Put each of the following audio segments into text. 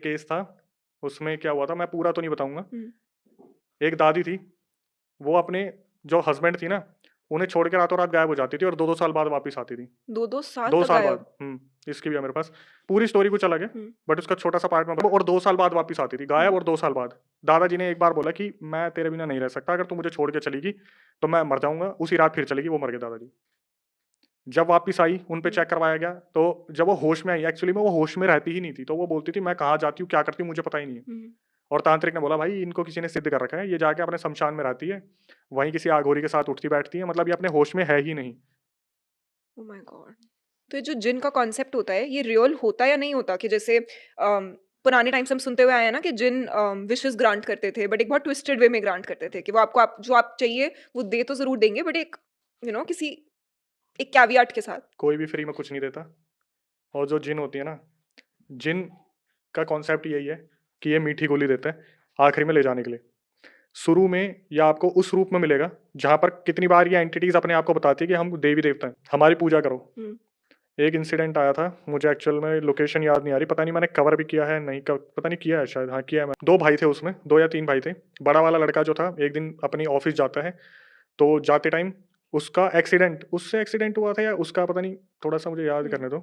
Case था, उसमें क्या हुआ था मैं पूरा तो नहीं बताऊँगा। हुँ। एक दादी थी, वो अपने जो हस्बैंड थी ना, उन्हें छोड़ के रातों-रात गायब हो जाती थी और 2-2 साल बाद वापस आती थी। 2-2 साल 2 तक साल बाद। गायब? इसकी भी है मेरे पास। पूरी स्टोरी कुछ अलग है, हुँ, बट उसका छोटा-सा पार्ट मैं और 2 साल बाद वापस आती थी, गायब हुँ। और 2 साल बाद। दादाजी ने एक बार बोला कि मैं तेरे बिना नहीं रह सकता, अगर तू मुझे छोड़ के चली गई, तो मैं मर जाऊँगा। उसी रात फिर चली गई, वो मर गए दादाजी। जब वापस आई, उन पे हुँ, चेक करवाया गया, तो जब वो होश में आई, एक्चुअली में वो होश में रहती ही नहीं थी, तो वो बोलती थी, "मैं कहाँ जाती हूँ, क्या करती हूँ, मुझे पता ही नहीं है।" हुँ। और तांत्रिक ने बोला, "भाई, इनको किसी ने सिद्ध कर रखा है, ये जाके अपने श्मशान में रहती है, वहीं किसी अघोरी के साथ उठती-बैठती है, मतलब ये अपने होश में है ही नहीं।" Oh my God! तो ये जो जिन का कॉन्सेप्ट होता है, ये रियल होता या नहीं होता? कि जैसे पुराने टाइम से हम सुनते हुए आए हैं ना कि जिन विशेस ग्रांट करते थे, बट एक बहुत ट्विस्टेड वे में ग्रांट करते थे कि वो आपको आप जो आप चाहिए, वो दे तो ज़रूर देंगे, बट एक किसी एक कैविएट के साथ। कोई भी फ्री में कुछ नहीं देता। और जो जिन होती है ना, जिन का कॉन्सेप्ट यही है कि ये मीठी गोली देता है, आखिरी में ले जाने के लिए। शुरू में ये आपको उस रूप में मिलेगा, जहाँ पर कितनी बार ये एंटिटीज़ अपने आप को बताती है कि हम देवी-देवता हैं, हमारी पूजा करो। हुँ, एक इंसिडेंट आया था, मुझे एक्चुअल में लोकेशन याद नहीं आ रही, पता नहीं मैंने कवर भी किया है, नहीं क पता नहीं किया है शायद, हाँ, किया है मैंने। 2 भाई थे उसमें, 2 या 3 भाई थे। बड़ा वाला लड़का जो था, एक दिन अपनी ऑफ़िस जाता है, तो जाते टाइम उसका एक्सीडेंट उससे एक्सीडेंट हुआ था या उसका पता नहीं, थोड़ा-सा मुझे याद हुँ, करने दो।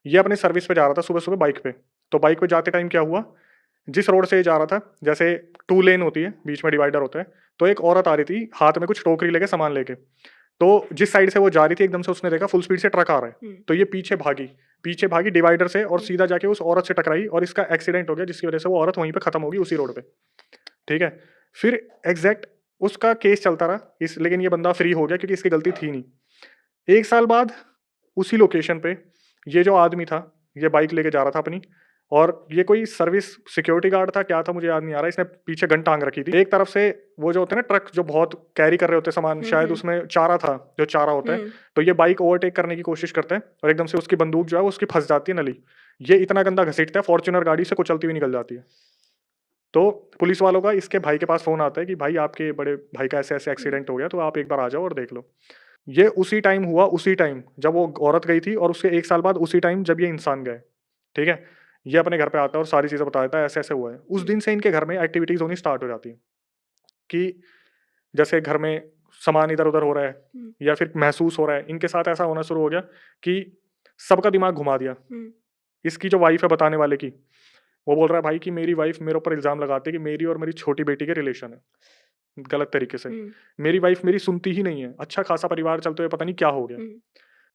ये अपनी सर्विस पे जा रहा था सुबह-सुबह बाइक पे। तो बाइक पे जाते टाइम क्या हुआ, जिस रोड से ये जा रहा था, जैसे 2 लेन होती है, बीच में डिवाइडर होता है, तो एक औरत आ रही थी, हाथ में कुछ टोकरी लेके सामान लेके। तो जिस साइड से वो जा रही थी, एकदम से उसने देखा फुल स्पीड से ट्रक आ रहा है, हुँ, तो ये पीछे भागी डिवाइडर से और हुँ, सीधा जाके उस औरत से टकराई और इसका एक्सीडेंट हो गया, जिसकी वजह से वो औरत वहीं पे खत्म हो गई उसी रोड पे, ठीक है? फिर एग्ज़ैक्ट उसका केस चलता रहा, इस लेकिन ये बंदा फ्री हो गया क्योंकि इसकी गलती थी नहीं। 1 साल बाद उसी लोकेशन पे ये जो आदमी था, ये बाइक लेके जा रहा था अपनी और ये कोई सर्विस सिक्योरिटी गार्ड था, क्या था मुझे याद नहीं आ रहा, इसने पीछे गन टाँग रखी थी। एक तरफ से वो जो होते हैं ना ट्रक जो बहुत कैरी कर रहे होते हैं सामान, हुँ, शायद हुँ, उसमें चारा था, जो चारा होता है, हुँ। तो ये बाइक ओवरटेक करने की कोशिश करता है और एकदम से उसकी बंदूक जो है, वो उसकी फँस जाती है नली। ये इतना गंदा घसीटता है, फॉर्च्यूनर गाड़ी से कुचलती हुई निकल जाती है। तो पुलिस वालों का इसके भाई के पास फ़ोन आता है कि भाई आपके बड़े भाई का ऐसे-ऐसे हुँ, एक्सीडेंट हो गया, तो आप एक बार आ जाओ और देख लो। ये उसी टाइम हुआ, उसी टाइम जब वो औरत गई थी और उसके 1 साल बाद उसी टाइम जब ये इंसान गए, ठीक है? ये अपने घर पे आता है और सारी चीज़ें बता देता है, ऐसे-ऐसे हुआ है। उस हुँ, दिन से इनके घर में एक्टिविटीज़ होनी स्टार्ट हो जाती हैं कि जैसे घर में सामान इधर-उधर हो रहा है हुँ, या फिर महसूस हो रहा है, इनके साथ ऐसा होना शुरू हो गया कि सबका दिमाग घुमा दिया। हुँ, इसकी जो वाइफ़ है बताने वाले की, वो बोल रहा है भाई कि मेरी वाइफ़ मेरे ऊपर इल्ज़ाम लगाती है कि मेरी और मेरी छोटी बेटी के रिलेशन है, गलत तरीके से। हुँ, मेरी वाइफ़ मेरी सुनती ही नहीं है, अच्छा खासा परिवार चलते हुए पता नहीं क्या हो गया। हुँ,